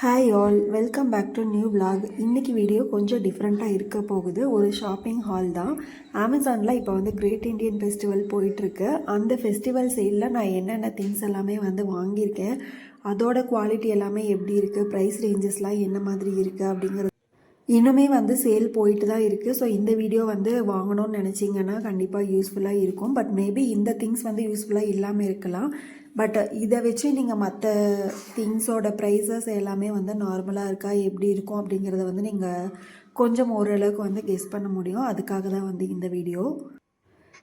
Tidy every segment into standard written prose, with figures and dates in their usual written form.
Hi all, welcome back to new vlog. இன்றைக்கி வீடியோ கொஞ்சம் டிஃப்ரெண்ட்டாக இருக்க போகுது. ஒரு ஷாப்பிங் ஹால் தான். அமேசானில் இப்போ வந்து கிரேட் இண்டியன் ஃபெஸ்டிவல் போயிட்டுருக்கு. அந்த ஃபெஸ்டிவல் சேலில் நான் என்னென்ன திங்ஸ் எல்லாமே வந்து வாங்கியிருக்கேன், அதோட குவாலிட்டி எல்லாமே எப்படி இருக்குது, ப்ரைஸ் ரேஞ்சஸ்லாம் என்ன மாதிரி இருக்குது அப்படிங்கிறது இன்னுமே வந்து சேல் போயிட்டு தான் இருக்குது. ஸோ இந்த வீடியோ வந்து வாங்கணும்னு நினச்சிங்கன்னா கண்டிப்பாக யூஸ்ஃபுல்லாக இருக்கும். பட் மேபி இந்த திங்ஸ் வந்து யூஸ்ஃபுல்லாக இல்லாமல் இருக்கலாம். பட் இதை வச்சு நீங்கள் மற்ற திங்ஸோட ப்ரைஸஸ் எல்லாமே வந்து நார்மலாக இருக்கா எப்படி இருக்கும் அப்படிங்கிறத வந்து நீங்கள் கொஞ்சம் ஓரளவுக்கு வந்து கெஸ் பண்ண முடியும். அதுக்காக தான் வந்து இந்த வீடியோ.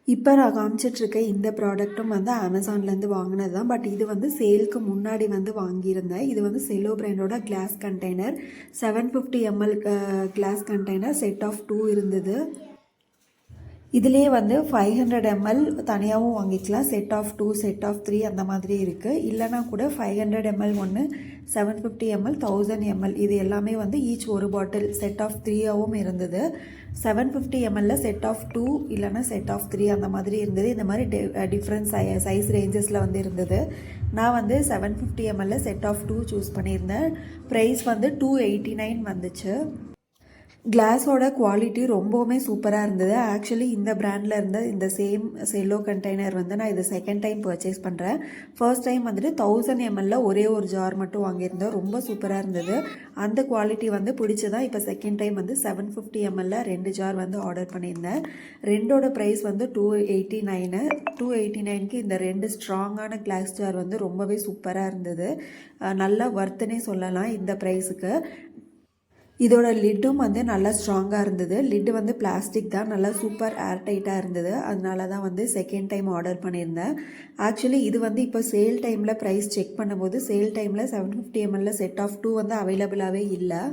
இப்போ நான் காமிச்சிட்ருக்க இந்த ப்ராடக்ட்டும் வந்து அமேசான்லேருந்து வாங்கினது தான். பட் இது வந்து சேலுக்கு முன்னாடி வந்து வாங்கியிருந்தேன். இது வந்து செல்லோ பிராண்டோட glass container 750 ml glass container set of 2 இருந்தது. இதிலே வந்து 500 ml தனியாகவும் வாங்கிக்கலாம். செட் ஆஃப் 2 செட் ஆஃப் 3 அந்த மாதிரி இருக்குது. இல்லைனா கூட 500 ml ஒன்று, 750 ml, 1000 ml இது எல்லாமே வந்து ஈச் ஒரு பாட்டில் செட் ஆஃப் 3ஆகவும் இருந்தது. 750 ml செட் ஆஃப் 2 இல்லைனா செட் ஆஃப் 3 அந்த மாதிரி இருந்தது. இந்த மாதிரி டிஃப்ரெண்ட் சைஸ் ரேஞ்சஸில் வந்து இருந்தது. நான் வந்து 750 ml செட் ஆஃப் 2 சூஸ் பண்ணியிருந்தேன். ப்ரைஸ் வந்து 289 வந்துச்சு. கிளாஸோட குவாலிட்டி ரொம்பவுமே சூப்பராக இருந்தது. ஆக்சுவலி இந்த பிராண்டில் இருந்த இந்த சேம் செல்லோ கண்டெய்னர் வந்து நான் இது செகண்ட் டைம் பர்ச்சேஸ் பண்ணுறேன். ஃபர்ஸ்ட் டைம் வந்துட்டு 1000 ml ஒரே ஒரு ஜார் மட்டும் வாங்கியிருந்தேன். ரொம்ப சூப்பராக இருந்தது. அந்த குவாலிட்டி வந்து பிடிச்சதா. இப்போ செகண்ட் டைம் வந்து 750 ml 2 ஜார் வந்து ஆர்டர் பண்ணியிருந்தேன். ரெண்டோட ப்ரைஸ் வந்து 289. 289க்கு இந்த 2 ஸ்ட்ராங்கான கிளாஸ் ஜார் வந்து ரொம்பவே சூப்பராக இருந்தது. நல்லா வர்த்துனே சொல்லலாம் இந்த ப்ரைஸுக்கு. இதோட லிட்டும் வந்து நல்லா ஸ்ட்ராங்காக இருந்தது. லிட்டு வந்து பிளாஸ்டிக் தான், நல்லா சூப்பர் ஏர் டைட்டாக இருந்தது. அதனால தான் வந்து செகண்ட் டைம் ஆர்டர் பண்ணியிருந்தேன். ஆக்சுவலி இது வந்து இப்போ சேல் டைமில் ப்ரைஸ் செக் பண்ணும்போது சேல் டைமில் 750 ml செட் ஆஃப் 2 வந்து அவைலபிளாகவே இல்லை.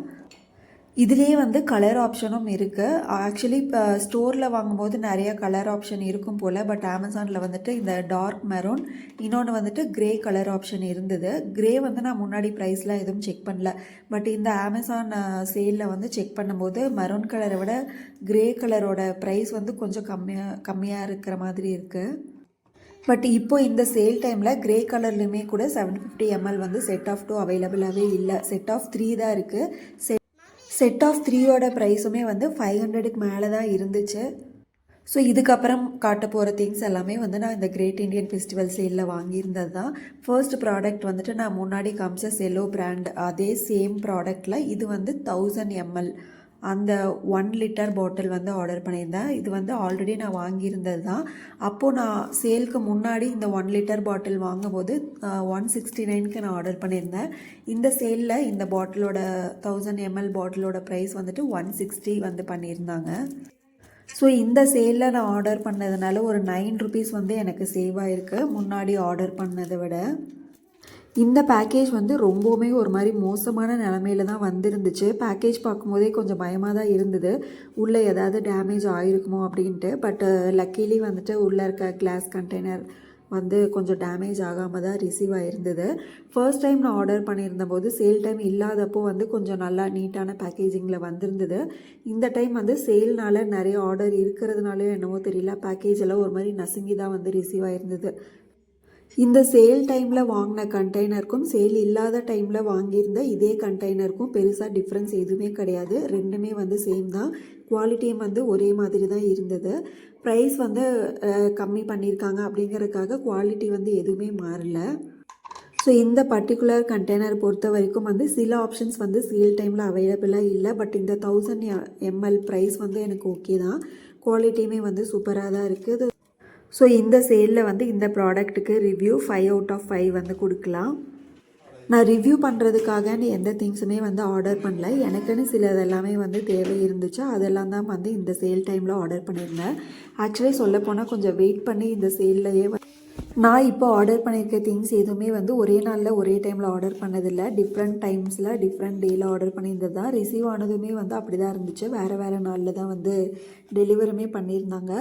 இதுலேயே வந்து கலர் ஆப்ஷனும் இருக்குது. ஆக்சுவலி இப்போ ஸ்டோரில் வாங்கும்போது நிறைய கலர் ஆப்ஷன் இருக்கும் போல். பட் அமேசானில் வந்துட்டு இந்த டார்க் மெரூன், இன்னொன்று வந்துட்டு க்ரே கலர் ஆப்ஷன் இருந்தது. க்ரே வந்து நான் முன்னாடி ப்ரைஸ்லாம் எதுவும் செக் பண்ணல. பட் இந்த அமேசான் சேலில் வந்து செக் பண்ணும்போது மெரூன் கலரை விட க்ரே கலரோட ப்ரைஸ் வந்து கொஞ்சம் கம்மியாக இருக்கிற மாதிரி இருக்குது. பட் இப்போ இந்த சேல் டைமில் க்ரே கலர்லையுமே கூட 750 ml வந்து செட் ஆஃப் 2 அவைலபிளாகவே இல்லை. செட் ஆஃப் 3 தான் இருக்குது. செட் ஆஃப் 3யோட ப்ரைஸுமே வந்து 500க்கு மேலே தான் இருந்துச்சு. ஸோ இதுக்கப்புறம் காட்ட போகிற திங்ஸ் எல்லாமே வந்து நான் இந்த கிரேட் இண்டியன் ஃபெஸ்டிவல் சேலில் வாங்கியிருந்தது தான். ஃபர்ஸ்ட் ப்ராடக்ட் வந்துட்டு நான் முன்னாடி காமிச்ச செல்லோ பிராண்ட் அதே சேம் ப்ராடக்டில் இது வந்து 1000 ml அந்த 1 லிட்டர் பாட்டில் வந்து ஆர்டர் பண்ணியிருந்தேன். இது வந்து ஆல்ரெடி நான் வாங்கியிருந்தது தான். அப்போது நான் சேலுக்கு முன்னாடி இந்த 1 லிட்டர் பாட்டில் வாங்கும்போது 169க்கு நான் ஆர்டர் பண்ணியிருந்தேன். இந்த சேலில் இந்த பாட்டிலோட 1000 ml பாட்டிலோட ப்ரைஸ் வந்துட்டு 160 வந்து பண்ணியிருந்தாங்க. ஸோ இந்த சேலில் நான் ஆர்டர் பண்ணதுனால ஒரு 9 ருபீஸ் வந்து எனக்கு சேவ் ஆகிருக்கு முன்னாடி ஆர்டர் பண்ணதை விட. இந்த பேக்கேஜ் வந்து ரொம்பவுமே ஒரு மாதிரி மோசமான நிலமையில தான் வந்திருந்துச்சு. பேக்கேஜ் பார்க்கும்போதே கொஞ்சம் பயமாக தான் இருந்தது, உள்ளே ஏதாவது டேமேஜ் ஆகிருக்குமோ அப்படின்ட்டு. பட் லக்கிலி வந்துட்டு உள்ளே இருக்க கிளாஸ் கண்டெய்னர் வந்து கொஞ்சம் டேமேஜ் ஆகாமல் தான் ரிசீவ் ஆகிருந்தது. ஃபர்ஸ்ட் டைம் நான் ஆர்டர் பண்ணியிருந்த போது சேல் டைம் இல்லாதப்போ வந்து கொஞ்சம் நல்லா நீட்டான பேக்கேஜிங்கில் வந்திருந்தது. இந்த டைம் வந்து சேல்னால் நிறைய ஆர்டர் இருக்கிறதுனாலே என்னவோ தெரியல, பேக்கேஜ் எல்லாம் ஒரு மாதிரி நசுங்கி தான் வந்து ரிசீவ் ஆகிருந்தது. இந்த சேல் டைமில் வாங்கின கண்டெய்னருக்கும் சேல் இல்லாத டைமில் வாங்கியிருந்த இதே கண்டெய்னருக்கும் பெருசாக டிஃப்ரென்ஸ் எதுவுமே கிடையாது. ரெண்டுமே வந்து சேம் தான். குவாலிட்டியும் வந்து ஒரே மாதிரி தான் இருந்தது. ப்ரைஸ் வந்து கம்மி பண்ணியிருக்காங்க அப்படிங்கிறதுக்காக குவாலிட்டி வந்து எதுவுமே மாறல. ஸோ இந்த பர்டிகுலர் கண்டெய்னர் பொறுத்த வரைக்கும் வந்து சில ஆப்ஷன்ஸ் வந்து சேல் டைமில் அவைலபிளாக இல்லை. பட் இந்த 1000 ml ப்ரைஸ் வந்து எனக்கு ஓகே தான். குவாலிட்டியுமே வந்து சூப்பராக தான் இருக்குது. ஸோ இந்த சேலில் வந்து இந்த ப்ராடக்ட்டுக்கு ரிவ்யூ 5 out of 5 வந்து கொடுக்கலாம். நான் ரிவ்யூ பண்ணுறதுக்காக எந்த திங்ஸுமே வந்து ஆர்டர் பண்ணல. எனக்குன்னு சிலது எல்லாமே வந்து தேவை இருந்துச்சு. அதெல்லாம் தான் வந்து இந்த சேல் டைமில் ஆர்டர் பண்ணியிருந்தேன். ஆக்சுவலி சொல்லப்போனால் கொஞ்சம் வெயிட் பண்ணி இந்த சேல்லையே நான் இப்போ ஆர்டர் பண்ணியிருக்க திங்ஸ் எதுவுமே வந்து ஒரே நாளில் ஒரே டைமில் ஆர்டர் பண்ணதில்லை. டிஃப்ரெண்ட் டைம்ஸில் டிஃப்ரெண்ட் டேயில் ஆர்டர் பண்ணியிருந்தது தான். ரிசீவ் ஆனதுமே வந்து அப்படி தான் இருந்துச்சு. வேறு நாளில் தான் வந்து டெலிவரியுமே பண்ணியிருந்தாங்க.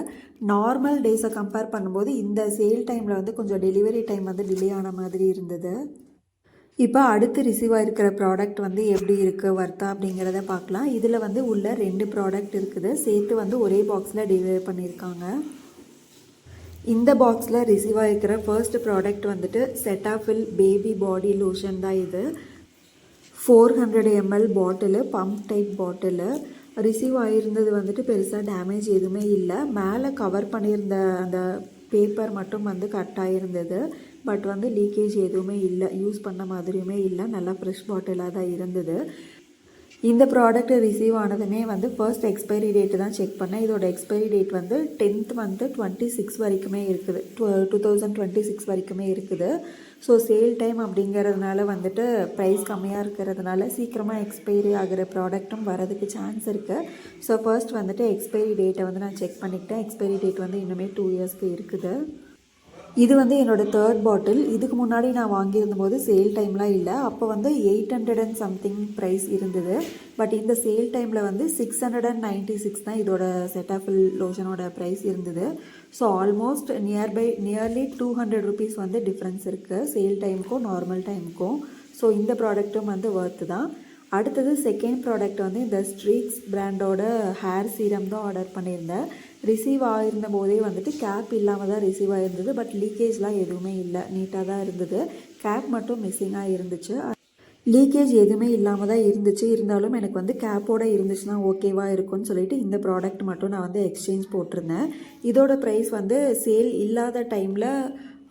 நார்மல் டேஸை கம்பேர் பண்ணும்போது இந்த சேல் டைமில் வந்து கொஞ்சம் டெலிவரி டைம் வந்து டிலே ஆன மாதிரி இருந்தது. இப்போ அடுத்து ரிசீவ் ஆகிருக்கிற ப்ராடக்ட் வந்து எப்படி இருக்குது வர்த்தா அப்படிங்கிறத பார்க்கலாம். இதில் வந்து உள்ள 2 ப்ராடக்ட் இருக்குது. சேர்த்து வந்து ஒரே பாக்ஸில் டெலிவரி பண்ணியிருக்காங்க. இந்த பாக்ஸில் ரிசீவ் ஆகிருக்கிற ஃபர்ஸ்ட் ப்ராடக்ட் வந்துட்டு செட்டாஃபில் பேபி பாடி லோஷன் தான். இது 400 ml bottle, pump type bottle. Receive ஆகியிருந்தது வந்துட்டு பெருசாக டேமேஜ் எதுவுமே இல்லை. மேலே கவர் பண்ணியிருந்த அந்த பேப்பர் மட்டும் வந்து கட் ஆகியிருந்தது. பட் வந்து லீக்கேஜ் எதுவுமே இல்லை, யூஸ் பண்ண மாதிரியுமே இல்லை, நல்லா ஃப்ரெஷ் பாட்டிலாக தான் இருந்தது. இந்த ப்ராடக்ட் ரிசீவ் ஆனதுமே வந்து ஃபர்ஸ்ட் எக்ஸ்பைரி டேட்டு தான் செக் பண்ணேன். இதோட எக்ஸ்பைரி டேட் வந்து 10th month 26 வரைக்குமே இருக்குது, 2026 வரைக்குமே இருக்குது. ஸோ சேல் டைம் அப்படிங்கிறதுனால வந்துட்டு ப்ரைஸ் கம்மியாக இருக்கிறதுனால சீக்கிரமாக எக்ஸ்பைரி ஆகிற ப்ராடக்ட்டும் வரதுக்கு சான்ஸ் இருக்குது. ஸோ ஃபர்ஸ்ட் வந்துட்டு எக்ஸ்பைரி டேட்டை வந்து நான் செக் பண்ணிக்கிட்டேன். எக்ஸ்பைரி டேட் வந்து இன்னுமே 2 yearsக்கு இருக்குது. இது வந்து என்னோடய 3rd பாட்டில். இதுக்கு முன்னாடி நான் வாங்கியிருந்தபோது சேல் டைம்லாம் இல்லை. அப்போ வந்து 800 and something ப்ரைஸ் இருந்தது. பட் இந்த சேல் டைமில் வந்து 696 தான் இதோட செட்டாஃபில் லோஷனோட ப்ரைஸ் இருந்தது. ஸோ ஆல்மோஸ்ட் நியர்லி 200 rupees வந்து டிஃப்ரென்ஸ் இருக்குது சேல் டைமுக்கும் நார்மல் டைமுக்கும். ஸோ இந்த ப்ராடக்ட்டும் வந்து ஒர்த்து தான். அடுத்தது செகண்ட் ப்ராடக்ட் வந்து இந்த ஸ்ட்ரீக்ஸ் பிராண்டோட ஹேர் சீரம் தான் ஆர்டர் பண்ணியிருந்தேன். ரிசீவ் ஆகிருந்த போதே வந்துட்டு கேப் இல்லாமல் தான் ரிசீவ் ஆகிருந்தது. பட் லீக்கேஜ்லாம் எதுவுமே இல்லை, நீட்டாக தான் இருந்தது. கேப் மட்டும் மிஸ்ஸிங்காக இருந்துச்சு. லீக்கேஜ் எதுவுமே இல்லாமல் தான் இருந்துச்சு. இருந்தாலும் எனக்கு வந்து கேப்போடு இருந்துச்சுன்னா ஓகேவாக இருக்கும்னு சொல்லிட்டு இந்த ப்ராடக்ட் மட்டும் நான் வந்து எக்ஸ்சேஞ்ச் போட்டிருந்தேன். இதோட ப்ரைஸ் வந்து சேல் இல்லாத டைமில்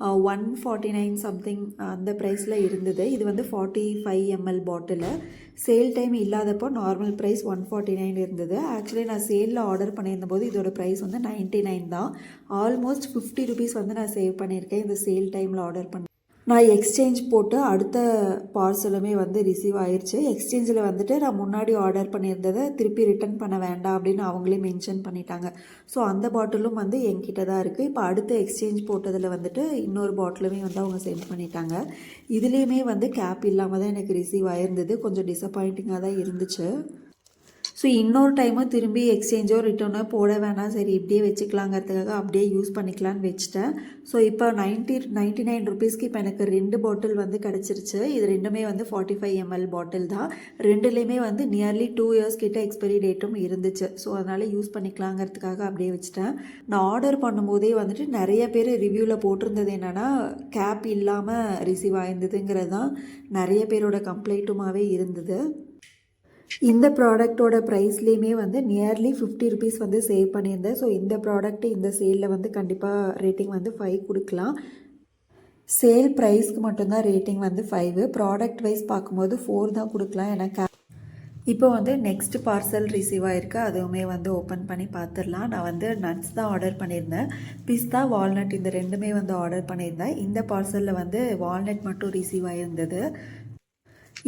149 சம்திங் அந்த ப்ரைஸில் இருந்தது. இது வந்து 45 ml பாட்டிலு. சேல் டைம் இல்லாதப்போ நார்மல் ப்ரைஸ் 149 இருந்தது. ஆக்சுவலி நான் சேலில் ஆர்டர் பண்ணியிருந்தபோது இதோட ப்ரைஸ் வந்து 99 தான். ஆல்மோஸ்ட் 50 rupees வந்து நான் சேவ் பண்ணியிருக்கேன் இந்த சேல் டைமில் ஆர்டர் பண்ணி. நான் எக்ஸ்சேஞ்ச் போட்டு அடுத்த பார்சலுமே வந்து ரிசீவ் ஆயிடுச்சு. எக்ஸ்சேஞ்சில் வந்துட்டு நான் முன்னாடி ஆர்டர் பண்ணியிருந்ததை திருப்பி ரிட்டன் பண்ண வேண்டாம் அப்படின்னு அவங்களே மென்ஷன் பண்ணிட்டாங்க. ஸோ அந்த பாட்டிலும் வந்து என்கிட்ட தான் இருக்குது. இப்போ அடுத்த எக்ஸ்சேஞ்ச் போட்டதில் வந்துட்டு இன்னொரு பாட்டிலுமே வந்து அவங்க சென்ட் பண்ணிட்டாங்க. இதுலேயுமே வந்து கேப் இல்லாமல் தான் எனக்கு ரிசீவ் ஆயிருந்தது. கொஞ்சம் டிசப்பாயிண்டிங்காக தான் இருந்துச்சு. ஸோ இன்னொரு டைமும் திரும்பி எக்ஸ்சேஞ்சோ ரிட்டர்னோ போட வேணாம், சரி இப்படியே வச்சுக்கலாங்கிறதுக்காக அப்படியே யூஸ் பண்ணிக்கலான்னு வச்சுட்டேன். ஸோ இப்போ 99 rupeesக்கு இப்போ எனக்கு 2 பாட்டில் வந்து கிடச்சிருச்சு. இது ரெண்டுமே வந்து 45 ml பாட்டில் தான். ரெண்டுலேயுமே வந்து நியர்லி 2 years கிட்ட எக்ஸ்பைரி டேட்டும் இருந்துச்சு. ஸோ அதனால் யூஸ் பண்ணிக்கலாங்கிறதுக்காக அப்படியே வச்சுட்டேன். நான் ஆர்டர் பண்ணும்போதே வந்துட்டு நிறைய பேர் ரிவ்யூவில் போட்டிருந்தது என்னென்னா கேப் இல்லாமல் ரிசீவ் ஆயிருந்ததுங்கிறது தான் நிறைய பேரோட கம்ப்ளைண்ட்டுமாகவே இருந்தது. இந்த ப்ராடக்டோட ப்ரைஸ்லேயுமே வந்து நியர்லி 50 rupees வந்து சேவ் பண்ணியிருந்தேன். ஸோ இந்த ப்ராடக்ட் இந்த சேலில் வந்து கண்டிப்பாக ரேட்டிங் வந்து 5 கொடுக்கலாம். சேல் ப்ரைஸ்க்கு மட்டும்தான் ரேட்டிங் வந்து 5. ப்ராடக்ட் வைஸ் பார்க்கும்போது 4 தான் கொடுக்கலாம். எனக்கு இப்போ வந்து நெக்ஸ்ட் பார்சல் ரிசீவ் ஆகிருக்கு. அதுவுமே வந்து ஓப்பன் பண்ணி பார்த்துடலாம். நான் வந்து நட்ஸ் தான் ஆர்டர் பண்ணியிருந்தேன். பிஸ்தா வால்நட் இந்த ரெண்டுமே வந்து ஆர்டர் பண்ணியிருந்தேன். இந்த பார்சலில் வந்து வால்நட் மட்டும் ரிசீவ் ஆகிருந்தது.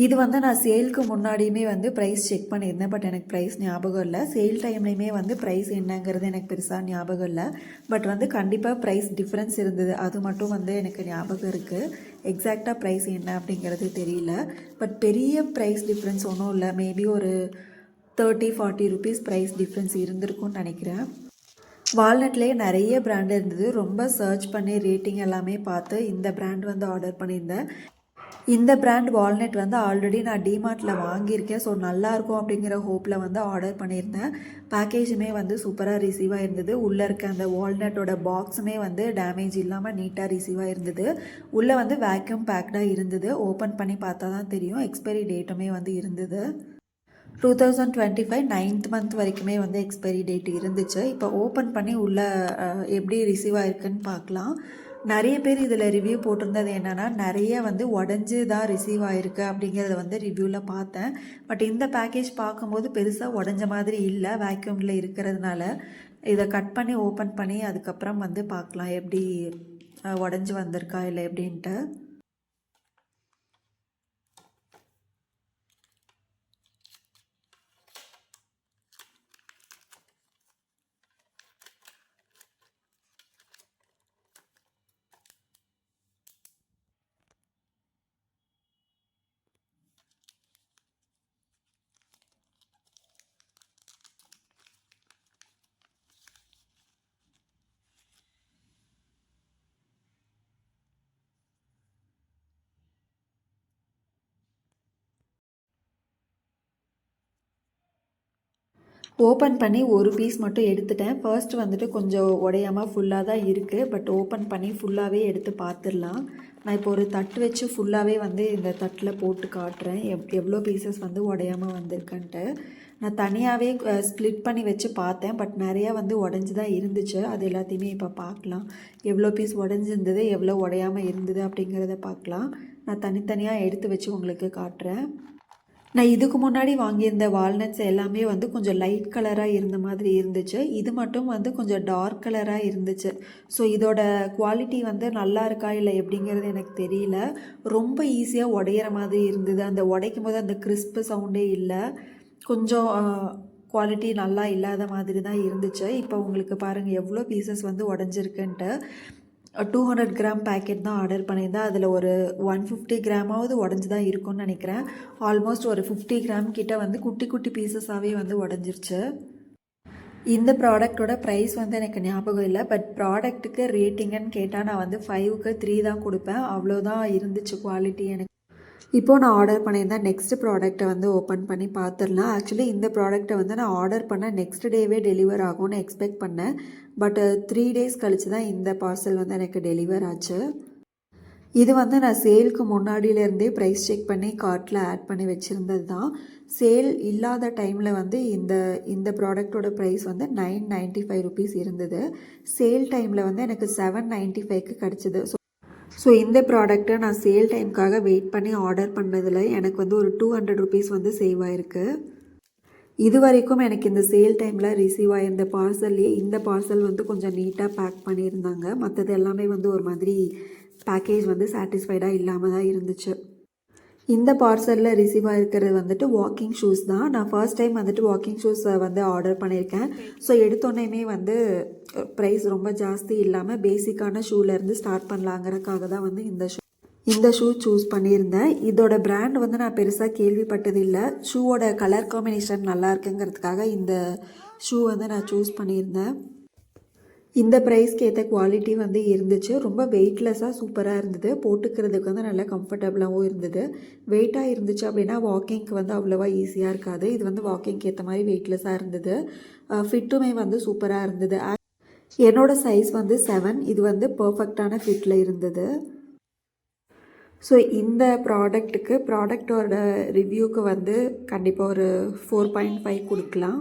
இது வந்து நான் சேலுக்கு முன்னாடியுமே வந்து ப்ரைஸ் செக் பண்ணியிருந்தேன். பட் எனக்கு ப்ரைஸ் ஞாபகம் இல்லை. சேல் டைம்லேயுமே வந்து ப்ரைஸ் என்னங்கிறது எனக்கு பெருசாக ஞாபகம் இல்லை. பட் வந்து கண்டிப்பாக ப்ரைஸ் டிஃப்ரென்ஸ் இருந்தது, அது மட்டும் வந்து எனக்கு ஞாபகம் இருக்குது. எக்ஸாக்டாக ப்ரைஸ் என்ன அப்படிங்கிறது தெரியல. பட் பெரிய ப்ரைஸ் டிஃப்ரென்ஸ் ஒன்றும் இல்லை. மேபி ஒரு 30-40 rupees ப்ரைஸ் டிஃப்ரென்ஸ் இருந்திருக்கும்னு நினைக்கிறேன். வால்நட்லேயே நிறைய பிராண்ட் இருந்தது. ரொம்ப சர்ச் பண்ணி ரேட்டிங் எல்லாமே பார்த்து இந்த பிராண்ட் வந்து ஆர்டர் பண்ணியிருந்தேன். இந்த பிராண்ட் வால்நட் வந்து ஆல்ரெடி நான் டிமார்ட்டில் வாங்கியிருக்கேன். ஸோ நல்லாயிருக்கும் அப்படிங்கிற ஹோப்பில் வந்து ஆர்டர் பண்ணியிருந்தேன். பேக்கேஜுமே வந்து சூப்பராக ரிசீவ் ஆகிருந்தது. உள்ளே இருக்க அந்த வால்நட்டோட பாக்ஸுமே வந்து டேமேஜ் இல்லாமல் நீட்டாக ரிசீவ் ஆகிருந்தது. உள்ளே வந்து வேக்யூம் பேக்டாக இருந்தது. ஓப்பன் பண்ணி பார்த்தா தான் தெரியும். எக்ஸ்பைரி டேட்டுமே வந்து இருந்தது. 2025 9th month வரைக்குமே வந்து எக்ஸ்பைரி டேட் இருந்துச்சு. இப்போ ஓப்பன் பண்ணி உள்ளே எப்படி ரிசீவ் ஆகிருக்குன்னு பார்க்கலாம். நிறைய பேர் இதில் ரிவ்யூ போட்டிருந்தது என்னென்னா நிறைய வந்து உடஞ்சி தான் ரிசீவ் ஆகிருக்கு அப்படிங்கிறத வந்து ரிவ்யூவில் பார்த்தேன். பட் இந்த பேக்கேஜ் பார்க்கும்போது பெருசாக உடஞ்ச மாதிரி இல்லை. வேக்யூமில் இருக்கிறதுனால இதை கட் பண்ணி ஓப்பன் பண்ணி அதுக்கப்புறம் வந்து பார்க்கலாம் எப்படி உடஞ்சி வந்திருக்கா இல்லை எப்படின்ட்டு. ஓப்பன் பண்ணி ஒரு பீஸ் மட்டும் எடுத்துட்டேன். ஃபர்ஸ்ட் வந்துட்டு கொஞ்சம் உடையாமல் ஃபுல்லாக தான் இருக்குது. பட் ஓப்பன் பண்ணி ஃபுல்லாகவே எடுத்து பார்த்துடலாம். நான் இப்போ ஒரு தட்டு வச்சு ஃபுல்லாகவே வந்து இந்த தட்டில் போட்டு காட்டுறேன் எவ்வளோ பீசஸ் வந்து உடையாமல் வந்திருக்குன்ட்டு. நான் தனியாகவே ஸ்ப்ளிட் பண்ணி வச்சு பார்த்தேன். பட் நிறையா வந்து உடஞ்சி தான் இருந்துச்சு. அது எல்லாத்தையுமே இப்போ பார்க்கலாம். எவ்வளோ பீஸ் உடஞ்சிருந்தது, எவ்வளோ உடையாமல் இருந்தது அப்படிங்கிறத பார்க்கலாம். நான் தனித்தனியாக எடுத்து வச்சு உங்களுக்கு காட்டுறேன். நான் இதுக்கு முன்னாடி வாங்கியிருந்த வால்நட்ஸ் எல்லாமே வந்து கொஞ்சம் லைட் கலராக இருந்த மாதிரி இருந்துச்சு. இது மட்டும் வந்து கொஞ்சம் டார்க் கலராக இருந்துச்சு. ஸோ இதோட குவாலிட்டி வந்து நல்லா இருக்கா இல்லை எப்படிங்கிறது எனக்கு தெரியல. ரொம்ப ஈஸியாக உடையிற மாதிரி இருந்தது. அந்த உடைக்கும் போது அந்த கிறிஸ்பு சவுண்டே இல்லை. கொஞ்சம் குவாலிட்டி நல்லா இல்லாத மாதிரி தான் இருந்துச்சு. இப்போ உங்களுக்கு பாருங்கள் எவ்வளோ பீசஸ் வந்து உடஞ்சிருக்குன்ட்டு. 200 கிராம் பேக்கெட் தான் ஆர்டர் பண்ணியிருந்தேன். அதில் ஒரு 150 கிராமாவது உடஞ்சி தான் இருக்கும்னு நினைக்கிறேன். ஆல்மோஸ்ட் ஒரு 50 கிராம் கிட்ட வந்து குட்டி குட்டி பீசஸாகவே வந்து உடஞ்சிருச்சு. இந்த ப்ராடக்டோட ப்ரைஸ் வந்து எனக்கு ஞாபகம் இல்லை. பட் ப்ராடக்ட்டுக்கு ரேட்டிங்கன்னு கேட்டால் நான் வந்து 5க்கு 3 தான் கொடுப்பேன். அவ்வளோதான் இருந்துச்சு குவாலிட்டி எனக்கு. இப்போது நான் ஆர்டர் பண்ணியிருந்தேன் நெக்ஸ்ட் ப்ராடக்ட்டை வந்து ஓப்பன் பண்ணி பார்த்துடலாம். ஆக்சுவலி இந்த ப்ராடக்ட்டை வந்து நான் ஆர்டர் பண்ண நெக்ஸ்ட் டேவே டெலிவர் ஆகும்னு எக்ஸ்பெக்ட் பண்ணேன். பட் 3 டேஸ் கழித்து தான் இந்த பார்சல் வந்து எனக்கு டெலிவர் ஆச்சு. இது வந்து நான் சேலுக்கு முன்னாடியிலேருந்தே ப்ரைஸ் செக் பண்ணி கார்ட்டில் ஆட் பண்ணி வச்சுருந்தது தான். சேல் இல்லாத டைமில் வந்து இந்த ப்ராடக்டோட ப்ரைஸ் வந்து 995 ருபீஸ் இருந்தது. சேல் டைமில் வந்து எனக்கு 795க்கு கிடச்சிது. ஸோ இந்த ப்ராடக்ட்டை நான் சேல் டைமுக்காக வெயிட் பண்ணி ஆர்டர் பண்ணதில் எனக்கு வந்து ஒரு 200 ருபீஸ் வந்து சேவ் ஆகிருக்கு. இது வரைக்கும் எனக்கு இந்த சேல் டைமில் ரிசீவ் ஆகியிருந்த பார்சல்லையே இந்த பார்சல் வந்து கொஞ்சம் நீட்டாக பேக் பண்ணியிருந்தாங்க. மற்றது எல்லாமே வந்து ஒரு மாதிரி பேக்கேஜ் வந்து சாட்டிஸ்ஃபைடாக இல்லாமல் தான் இருந்துச்சு. இந்த பார்சலில் ரிசீவ் ஆகிருக்கிறது வந்துட்டு வாக்கிங் ஷூஸ் தான். நான் ஃபர்ஸ்ட் டைம் வந்துட்டு வாக்கிங் ஷூஸ் வந்து ஆர்டர் பண்ணியிருக்கேன். ஸோ எடுத்தோடனேயுமே வந்து ப்ரைஸ் ரொம்ப ஜாஸ்தி இல்லாமல் பேசிக்கான ஷூலேருந்து ஸ்டார்ட் பண்ணலாங்கிறதுக்காக தான் வந்து இந்த ஷூ சூஸ் பண்ணியிருந்தேன். இதோட பிராண்ட் வந்து நான் பெருசாக கேள்விப்பட்டது இல்லை. ஷூவோட கலர் காம்பினேஷன் நல்லா இருக்குங்கிறதுக்காக இந்த ஷூ வந்து நான் சூஸ் பண்ணியிருந்தேன். இந்த ப்ரைஸ்க்கு ஏற்ற குவாலிட்டி வந்து இருந்துச்சு. ரொம்ப வெயிட்லெஸ்ஸாக சூப்பராக இருந்தது. போட்டுக்கிறதுக்கு வந்து நல்லா கம்ஃபர்டபுளாகவும் இருந்தது. வெயிட்டாக இருந்துச்சு அப்படின்னா வாக்கிங்க்கு வந்து அவ்வளோவா ஈஸியாக இருக்காது. இது வந்து வாக்கிங்க்கு ஏற்ற மாதிரி வெயிட்லெஸ்ஸாக இருந்தது. ஃபிட்டுமே வந்து சூப்பராக இருந்தது. என்னோடய சைஸ் வந்து 7. இது வந்து பர்ஃபெக்டான ஃபிட்டில் இருந்தது. ஸோ இந்த ப்ராடக்டோட ரிவ்யூக்கு வந்து கண்டிப்பாக ஒரு 4.5 கொடுக்கலாம்.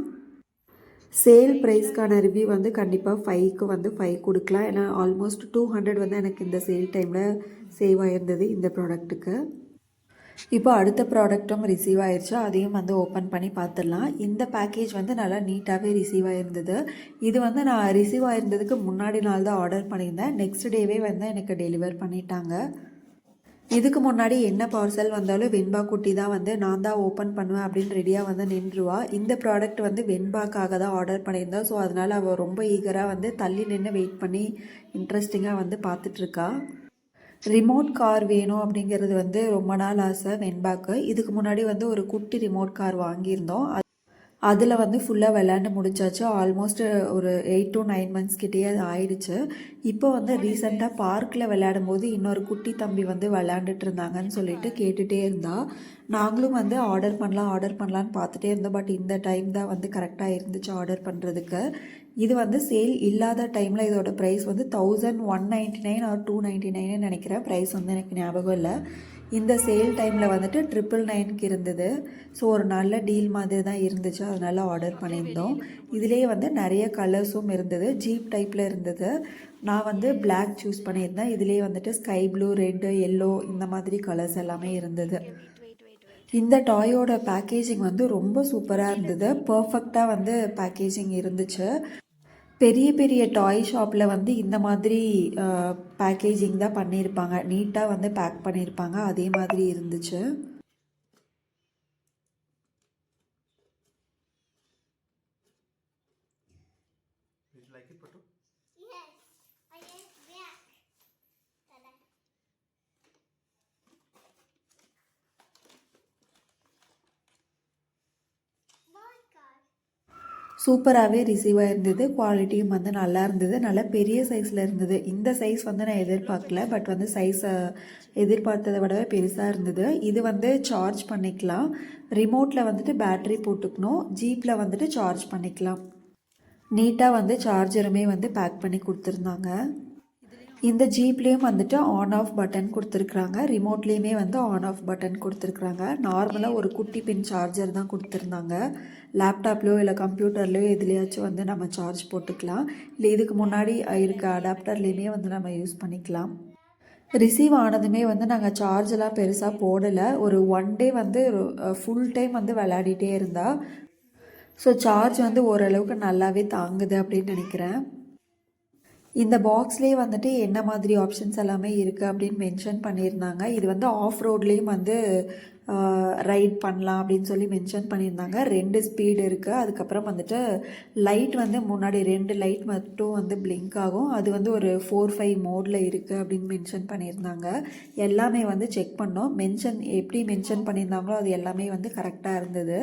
சேல் ப்ரைஸ்க்கான ரிவ்யூ வந்து கண்டிப்பாக 5க்கு வந்து 5 கொடுக்கலாம். ஏன்னா ஆல்மோஸ்ட் 200 வந்து எனக்கு இந்த சேல் டைமில் சேவ் ஆகிருந்தது இந்த ப்ராடக்ட்டுக்கு. இப்போ அடுத்த ப்ராடக்ட்டும் ரிசீவ் ஆயிடுச்சு. அதையும் வந்து ஓப்பன் பண்ணி பார்த்துடலாம். இந்த பேக்கேஜ் வந்து நல்லா நீட்டாகவே ரிசீவ் ஆகிருந்தது. இது வந்து நான் ரிசீவ் ஆகிருந்ததுக்கு முன்னாடி நாள் தான் ஆர்டர் பண்ணியிருந்தேன். நெக்ஸ்ட் டேவே வந்து எனக்கு டெலிவர் பண்ணிட்டாங்க. இதுக்கு முன்னாடி என்ன பார்சல் வந்தாலும் வெண்பா குட்டி தான் வந்து நான் தான் ஓப்பன் பண்ணுவேன் அப்படின்னு ரெடியாக வந்து நின்றுவா. இந்த ப்ராடக்ட் வந்து வெண்பாக்காக தான் ஆர்டர் பண்ணியிருந்தோம். ஸோ அதனால் அவள் ரொம்ப ஈகராக வந்து தள்ளி நின்று வெயிட் பண்ணி இன்ட்ரெஸ்டிங்காக வந்து பார்த்துட்ருக்கா. ரிமோட் கார் வேணும் அப்படிங்கிறது வந்து ரொம்ப நாள் ஆசை வெண்பாக்கு. இதுக்கு முன்னாடி வந்து ஒரு குட்டி ரிமோட் கார் வாங்கியிருந்தோம். அதில் வந்து ஃபுல்லாக விளையாண்டு முடிச்சாச்சு. ஆல்மோஸ்ட் ஒரு 8 to 9 months கிட்டேயே அது ஆயிடுச்சு. இப்போ வந்து ரீசெண்டாக பார்க்கில் விளையாடும் போது இன்னொரு குட்டி தம்பி வந்து விளையாண்டுட்டு இருந்தாங்கன்னு சொல்லிட்டு கேட்டுகிட்டே இருந்தா. நாங்களும் வந்து ஆர்டர் பண்ணலான்னு பார்த்துட்டே இருந்தோம். பட் இந்த டைம் தான் வந்து கரெக்டாக இருந்துச்சு ஆர்டர் பண்ணுறதுக்கு. இது வந்து சேல் இல்லாத டைமில் இதோட ப்ரைஸ் வந்து 1199 or 299 நினைக்கிறேன். ப்ரைஸ் வந்து எனக்கு ஞாபகம் இல்லை. இந்த சேல் டைமில் வந்துட்டு 999க்கு இருந்தது. ஸோ ஒரு நல்ல டீல் மாதிரி தான் இருந்துச்சு. அதனால் ஆர்டர் பண்ணியிருந்தோம். இதிலேயே வந்து நிறைய கலர்ஸும் இருந்தது. ஜீப் டைப்பில் இருந்தது. நான் வந்து பிளாக் சூஸ் பண்ணியிருந்தேன். இதிலேயே வந்துட்டு ஸ்கை ப்ளூ, ரெட்டு, எல்லோ இந்த மாதிரி கலர்ஸ் எல்லாமே இருந்தது. இந்த டாயோட பேக்கேஜிங் வந்து ரொம்ப சூப்பராக இருந்தது. பர்ஃபெக்டாக வந்து பேக்கேஜிங் இருந்துச்சு. பெரிய பெரிய டாய் ஷாப்பில் வந்து இந்த மாதிரி பேக்கேஜிங் தான் பண்ணியிருப்பாங்க. நீட்டாக வந்து பேக் பண்ணியிருப்பாங்க. அதே மாதிரி இருந்துச்சு. சூப்பராகவே ரிசீவ் ஆயிருந்தது. குவாலிட்டியும் வந்து நல்லா இருந்தது. நல்லா பெரிய சைஸில் இருந்தது. இந்த சைஸ் வந்து நான் எதிர்பார்க்கல. பட் வந்து சைஸை எதிர்பார்த்ததை விடவே பெருசாக இருந்தது. இது வந்து சார்ஜ் பண்ணிக்கலாம். ரிமோட்டில் வந்துட்டு பேட்ரி போட்டுக்கணும். ஜீப்பில் வந்துட்டு சார்ஜ் பண்ணிக்கலாம். நீட்டாக வந்து சார்ஜருமே வந்து பேக் பண்ணி கொடுத்துருந்தாங்க. இந்த ஜீப்லேயும் வந்துட்டு ஆன் ஆஃப் பட்டன் கொடுத்துருக்குறாங்க. ரிமோட்லேயுமே வந்து ஆன் ஆஃப் பட்டன் கொடுத்துருக்குறாங்க. நார்மலாக ஒரு குட்டி பின் சார்ஜர் தான் கொடுத்துருந்தாங்க. லேப்டாப்லையோ இல்லை கம்ப்யூட்டர்லையோ எதுலேயாச்சும் வந்து நம்ம சார்ஜ் போட்டுக்கலாம். இல்லை இதுக்கு முன்னாடி இருக்க அடாப்டர்லேயுமே வந்து நம்ம யூஸ் பண்ணிக்கலாம். ரிசீவ் ஆனதுமே வந்து நாங்கள் சார்ஜெலாம் பெருசாக போடலை. ஒரு 1 டே வந்து ஃபுல் டைம் வந்து விளையாடிட்டே இருந்தா. ஸோ சார்ஜ் வந்து ஓரளவுக்கு நல்லாவே தாங்குது அப்படின்னு நினைக்கிறேன். இந்த பாக்ஸ்லேயே வந்துட்டு என்ன மாதிரி ஆப்ஷன்ஸ் எல்லாமே இருக்குது அப்படின்னு மென்ஷன் பண்ணியிருந்தாங்க. இது வந்து ஆஃப் ரோட்லேயும் வந்து ரைட் பண்ணலாம் அப்படின்னு சொல்லி மென்ஷன் பண்ணியிருந்தாங்க. 2 ஸ்பீடு இருக்குது. அதுக்கப்புறம் வந்துட்டு லைட் வந்து முன்னாடி 2 லைட் மட்டும் வந்து பிளிங்க் ஆகும். அது வந்து ஒரு 4-5 மோடில் இருக்குது அப்படின்னு மென்ஷன் பண்ணியிருந்தாங்க. எல்லாமே வந்து செக் பண்ணோம். எப்படி மென்ஷன் பண்ணியிருந்தாங்களோ அது எல்லாமே வந்து கரெக்டாக இருந்தது.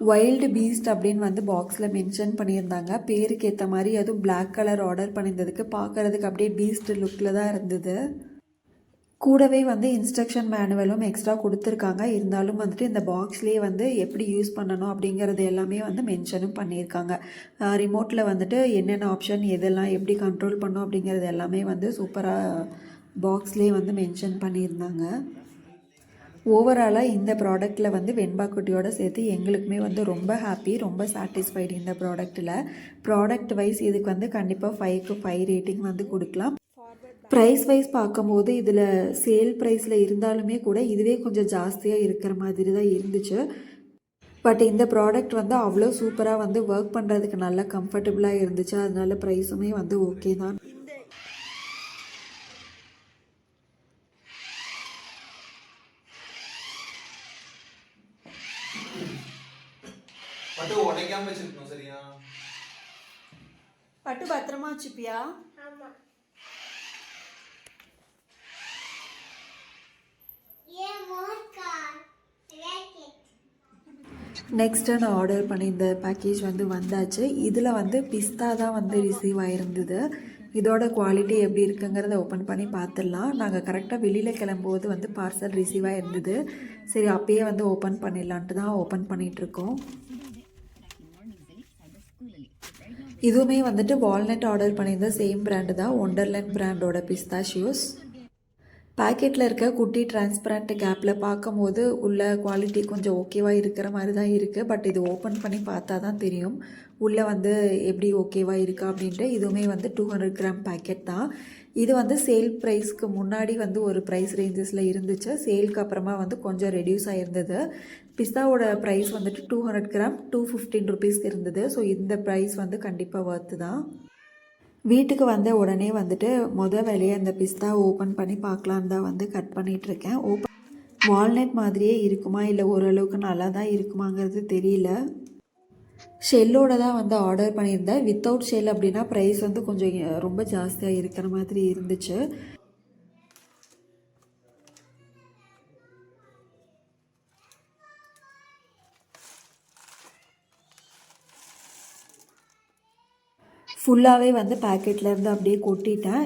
வைல்டு பீஸ்ட் அப்படின்னு வந்து பாக்ஸில் மென்ஷன் பண்ணியிருந்தாங்க. பேருக்கு ஏற்ற மாதிரி அதுவும் பிளாக் கலர் ஆர்டர் பண்ணியிருந்ததுக்கு பார்க்குறதுக்கு அப்படியே பீஸ்ட் லுக்கில் தான் இருந்தது. கூடவே வந்து இன்ஸ்ட்ரக்ஷன் மேனுவலும் எக்ஸ்ட்ரா கொடுத்துருக்காங்க. இருந்தாலும் வந்துட்டு இந்த பாக்ஸ்லேயே வந்து எப்படி யூஸ் பண்ணணும் அப்படிங்கிறது எல்லாமே வந்து மென்ஷனும் பண்ணியிருக்காங்க. ரிமோட்டில் வந்துட்டு என்னென்ன ஆப்ஷன் எதெல்லாம் எப்படி கண்ட்ரோல் பண்ணும் அப்படிங்கிறது எல்லாமே வந்து சூப்பராக பாக்ஸ்லேயே வந்து மென்ஷன் பண்ணியிருந்தாங்க. ஓவராலாக இந்த ப்ராடக்ட்டில் வந்து வெண்பா குட்டியோட சேர்த்து எங்களுக்குமே வந்து ரொம்ப ஹாப்பி, ரொம்ப சாட்டிஸ்ஃபைடு இந்த ப்ராடக்ட்டில். ப்ராடக்ட் வைஸ் இதுக்கு வந்து கண்டிப்பாக 5க்கு 5 ரேட்டிங் வந்து கொடுக்கலாம். ப்ரைஸ் வைஸ் பார்க்கும்போது இதில் சேல் ப்ரைஸில் இருந்தாலுமே கூட இதுவே கொஞ்சம் ஜாஸ்தியாக இருக்கிற மாதிரி தான் இருந்துச்சு. பட் இந்த ப்ராடக்ட் வந்து அவ்வளோ சூப்பராக வந்து ஒர்க் பண்ணுறதுக்கு நல்லா கம்ஃபர்டபுளாக இருந்துச்சு. அதனால ப்ரைஸுமே வந்து ஓகே தான். பட்டு உடைக்காம வச்சிருக்கணும். சரியா? பட்டு பத்திரமா வச்சுப்பியா? ஆமா. நெக்ஸ்ட்டு நான் ஆர்டர் பண்ணியிருந்த பேக்கேஜ் வந்து வந்தாச்சு. இதில் வந்து பிஸ்தா தான் வந்து ரிசீவ் ஆகிருந்தது. இதோட குவாலிட்டி எப்படி இருக்குங்கிறத ஓப்பன் பண்ணி பார்த்துடலாம். நாங்கள் கரெக்டாக வெளியில் கிளம்பும்போது வந்து பார்சல் ரிசீவ் ஆகிருந்தது. சரி அப்பயே வந்து ஓப்பன் பண்ணிடலான்ட்டு தான் ஓப்பன் பண்ணிகிட்ருக்கோம். இதுவுமே வந்துட்டு வால்நட் ஆர்டர் பண்ணியிருந்த சேம் பிராண்டு தான், ஒண்டர்லேண்ட் பிராண்டோட பிஸ்தாஷியோஸ். பேக்கெட்டில் இருக்க குட்டி டிரான்ஸ்பரண்ட் கேப்பில் பார்க்கும்போது உள்ள குவாலிட்டி கொஞ்சம் ஓகேவாக இருக்கிற மாதிரி தான் இருக்குது. பட் இது ஓப்பன் பண்ணி பார்த்தா தான் தெரியும் உள்ளே வந்து எப்படி ஓகேவாக இருக்கா அப்படின்ட்டு. இதுவுமே வந்து 200 கிராம் பேக்கெட் தான். இது வந்து சேல் ப்ரைஸ்க்கு முன்னாடி வந்து ஒரு ப்ரைஸ் ரேஞ்சஸில் இருந்துச்சு. சேலுக்கு அப்புறமா வந்து கொஞ்சம் ரெடியூஸ் ஆகிருந்தது. பிஸ்தாவோட ப்ரைஸ் வந்துட்டு 200 கிராம் 215 ருபீஸ்க்கு இருந்தது. ஸோ இந்த ப்ரைஸ் வந்து கண்டிப்பாக ஒர்த்து தான். வீட்டுக்கு வந்த உடனே வந்துட்டு வேலையை அந்த பிஸ்தா ஓப்பன் பண்ணி பார்க்கலான்னு தான் வந்து கட் பண்ணிகிட்ருக்கேன். வால்நட் மாதிரியே இருக்குமா இல்லை ஓரளவுக்கு நல்லா தான் இருக்குமாங்கிறது தெரியல. ஷெல்லோட தான் வந்து ஆர்டர் பண்ணியிருந்தேன். வித்தவுட் ஷெல் அப்படின்னா ப்ரைஸ் வந்து கொஞ்சம் ரொம்ப ஜாஸ்தியாக இருக்கிற மாதிரி இருந்துச்சு. ஃபுல்லாகவே வந்து பேக்கெட்லேருந்து அப்படியே கொட்டிட்டேன்.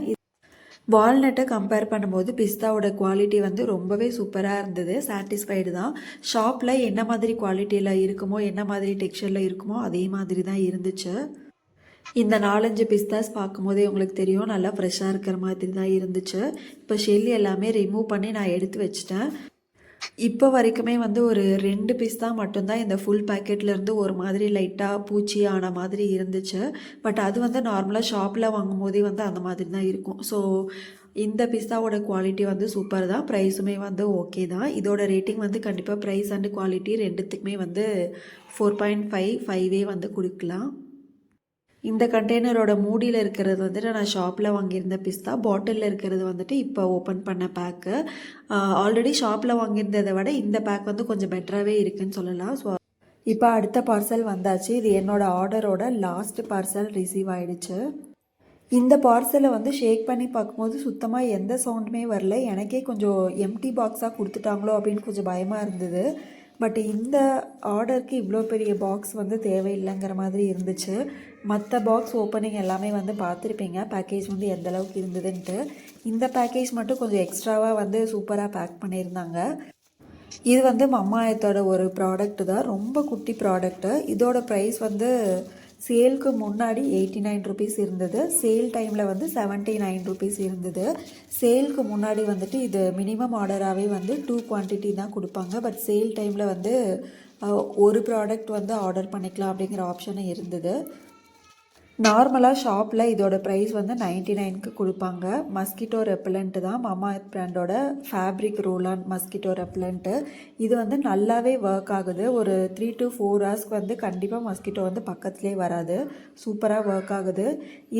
வால்நட்டை கம்பேர் பண்ணும்போது பிஸ்தாவோட குவாலிட்டி வந்து ரொம்பவே சூப்பராக இருந்தது. சாட்டிஸ்ஃபைடு தான். ஷாப்பில் என்ன மாதிரி குவாலிட்டியில் இருக்குமோ என்ன மாதிரி டெக்ஸ்சரில் இருக்குமோ அதே மாதிரி தான் இருந்துச்சு. இந்த 4-5 பிஸ்தாஸ் பார்க்கும்போதே உங்களுக்கு தெரியும் நல்லா ஃப்ரெஷ்ஷாக இருக்கிற மாதிரி தான் இருந்துச்சு. இப்போ ஷெல் எல்லாமே ரிமூவ் பண்ணி நான் எடுத்து வச்சிட்டேன். இப்போ வரைக்குமே வந்து ஒரு 2 பிஸ்தா மட்டும்தான் இந்த ஃபுல் பேக்கெட்லேருந்து ஒரு மாதிரி லைட்டாக பூச்சி ஆன மாதிரி இருந்துச்சு. பட் அது வந்து நார்மலாக ஷாப்பில் வாங்கும் போதே வந்து அந்த மாதிரி தான் இருக்கும். ஸோ இந்த பிஸ்தாவோட குவாலிட்டி வந்து சூப்பர் தான். ப்ரைஸுமே வந்து ஓகே தான். இதோட ரேட்டிங் வந்து கண்டிப்பாக ப்ரைஸ் அண்ட் குவாலிட்டி ரெண்டுத்துக்குமே வந்து 4.5 வந்து கொடுக்கலாம். இந்த கண்டெய்னரோட மூடியில் இருக்கிறது வந்துட்டு நான் ஷாப்பில் வாங்கியிருந்த பிஸ்தா. பாட்டிலில் இருக்கிறது வந்துட்டு இப்போ ஓப்பன் பண்ண பேக்கு. ஆல்ரெடி ஷாப்பில் வாங்கியிருந்ததை விட இந்த பேக் வந்து கொஞ்சம் பெட்டராகவே இருக்குதுன்னு சொல்லலாம். ஸோ இப்போ அடுத்த பார்சல் வந்தாச்சு. இது என்னோடய ஆர்டரோட லாஸ்ட் பார்சல் ரிசீவ் ஆகிடுச்சு. இந்த பார்சலை வந்து ஷேக் பண்ணி பார்க்கும்போது சுத்தமாக எந்த சவுண்டுமே வரல. எனக்கே கொஞ்சம் எம்டி பாக்ஸாக கொடுத்துட்டாங்களோ அப்படின்னு கொஞ்சம் பயமாக இருந்தது. பட் இந்த ஆர்டருக்கு இவ்வளோ பெரிய பாக்ஸ் வந்து தேவையில்லைங்கிற மாதிரி இருந்துச்சு. மற்ற பாக்ஸ் ஓப்பனிங் எல்லாமே வந்து பார்த்துருப்பீங்க பேக்கேஜ் வந்து எந்த அளவுக்கு இருந்ததுன்ட்டு. இந்த பேக்கேஜ் மட்டும் கொஞ்சம் எக்ஸ்ட்ராவாக வந்து சூப்பராக பேக் பண்ணியிருந்தாங்க. இது வந்து மம்மாயத்தோட ஒரு ப்ராடக்ட் தான், ரொம்ப குட்டி ப்ராடக்ட்டு. இதோட ப்ரைஸ் வந்து சேலுக்கு முன்னாடி 89 ருபீஸ் இருந்தது, சேல் டைமில் வந்து 79 ருபீஸ் இருந்தது. சேலுக்கு முன்னாடி வந்துட்டு இது மினிமம் ஆர்டராகவே வந்து 2 குவான்டிட்டி தான் கொடுப்பாங்க. பட் சேல் டைமில் வந்து ஒரு ப்ராடக்ட் வந்து ஆர்டர் பண்ணிக்கலாம் அப்படிங்கிற ஆப்ஷனும் இருந்தது. நார்மலாக ஷாப்பில் இதோட ப்ரைஸ் வந்து 99க்கு கொடுப்பாங்க. மஸ்கிட்டோ ரெப்பலண்ட்டு தான், மம்மாஎர்த் பிராண்டோட ஃபேப்ரிக் ரோலான் மஸ்கிட்டோ ரெப்பலண்ட்டு. இது வந்து நல்லாவே ஒர்க் ஆகுது. ஒரு 3 to 4 ஹவர்ஸ்க்கு வந்து கண்டிப்பாக மஸ்கிட்டோ வந்து பக்கத்துலேயே வராது, சூப்பராக ஒர்க் ஆகுது.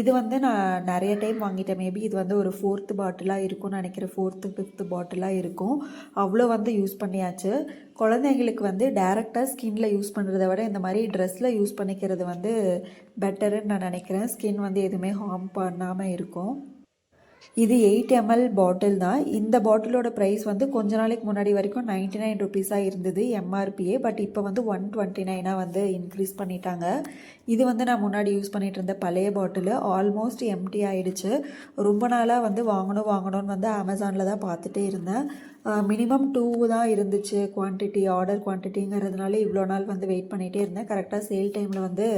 இது வந்து நான் நிறைய டைம் வாங்கிட்டேன். மேபி இது வந்து ஒரு 4th பாட்டிலாக இருக்கும்னு நினைக்கிறேன், 4th 5th பாட்டிலாக இருக்கும். அவ்வளோ வந்து யூஸ் பண்ணியாச்சு. குழந்தைங்களுக்கு வந்து டேரெக்டாக ஸ்கின்னில் யூஸ் பண்ணுறத விட இந்த மாதிரி ட்ரெஸ்ஸில் யூஸ் பண்ணிக்கிறது வந்து பெட்டருன்னு நான் நினைக்கிறேன். ஸ்கின் வந்து எதுவுமே ஹார்ம் பண்ணாமல் இருக்கும். இது 8 ml பாட்டில் தான். இந்த பாட்டிலோட ப்ரைஸ் வந்து கொஞ்ச நாளைக்கு முன்னாடி வரைக்கும் 99 ருபீஸாக இருந்தது எம்ஆர்பியே. பட் இப்போ வந்து 129 வந்து இன்க்ரீஸ் பண்ணிட்டாங்க. இது வந்து நான் முன்னாடி யூஸ் பண்ணிகிட்டு இருந்த பழைய பாட்டில் ஆல்மோஸ்ட் எம்டி ஆகிடுச்சு. ரொம்ப நாளாக வந்து வாங்கணும்னு வந்து அமேசானில் தான் பார்த்துட்டே இருந்தேன். மினிமம் 2 தான் இருந்துச்சு குவான்டிட்டி, ஆர்டர் குவான்டிட்டிங்கிறதுனால இவ்வளோ நாள் வந்து வெயிட் பண்ணிகிட்டே இருந்தேன். கரெக்டாக சேல் டைமில் வந்து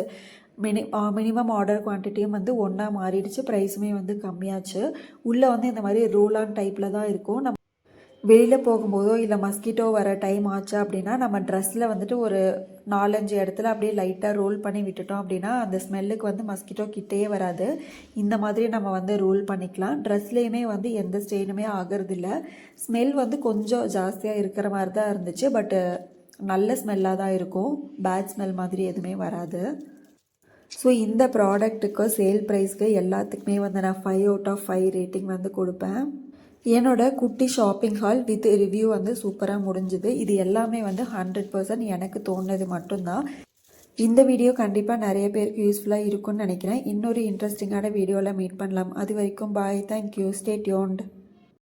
மினிமம் ஆர்டர் குவான்டிட்டியும் வந்து ஒன்றா மாறிடுச்சு. ப்ரைஸுமே வந்து கம்மியாச்சு. உள்ளே வந்து இந்த மாதிரி ரோலான் டைப்பில் தான் இருக்கும். நம்ம வெளியில் போகும்போதோ இல்லை மஸ்கிட்டோ வர டைம் ஆச்சு அப்படின்னா நம்ம ட்ரெஸ்ஸில் வந்துட்டு ஒரு 4-5 இடத்துல அப்படியே லைட்டாக ரோல் பண்ணி விட்டுட்டோம் அப்படின்னா அந்த ஸ்மெல்லுக்கு வந்து மஸ்கிட்டோ கிட்டே வராது. இந்த மாதிரி நம்ம வந்து ரோல் பண்ணிக்கலாம். ட்ரெஸ்லேயுமே வந்து எந்த ஸ்டெயினுமே ஆகிறதில்ல. ஸ்மெல் வந்து கொஞ்சம் ஜாஸ்தியாக இருக்கிற மாதிரி தான் இருந்துச்சு. பட்டு நல்ல ஸ்மெல்லாக தான் இருக்கும், பேட் ஸ்மெல் மாதிரி எதுவுமே வராது. ஸோ இந்த ப்ராடக்ட்டுக்கு சேல் ப்ரைஸ்க்கு எல்லாத்துக்குமே வந்து நான் 5 out of 5 ரேட்டிங் வந்து கொடுப்பேன். என்னோட குட்டி ஷாப்பிங் ஹால் வித் ரிவ்யூ வந்து சூப்பராக முடிஞ்சுது. இது எல்லாமே வந்து 100% எனக்கு தோணுது மட்டும்தான். இந்த வீடியோ கண்டிப்பாக நிறைய பேருக்கு யூஸ்ஃபுல்லாக இருக்கும்னு நினைக்கிறேன். இன்னொரு இன்ட்ரெஸ்டிங்கான வீடியோவில் மீட் பண்ணலாம். அது வரைக்கும் பாய், தேங்க்யூ, ஸ்டே டியூன்ட்.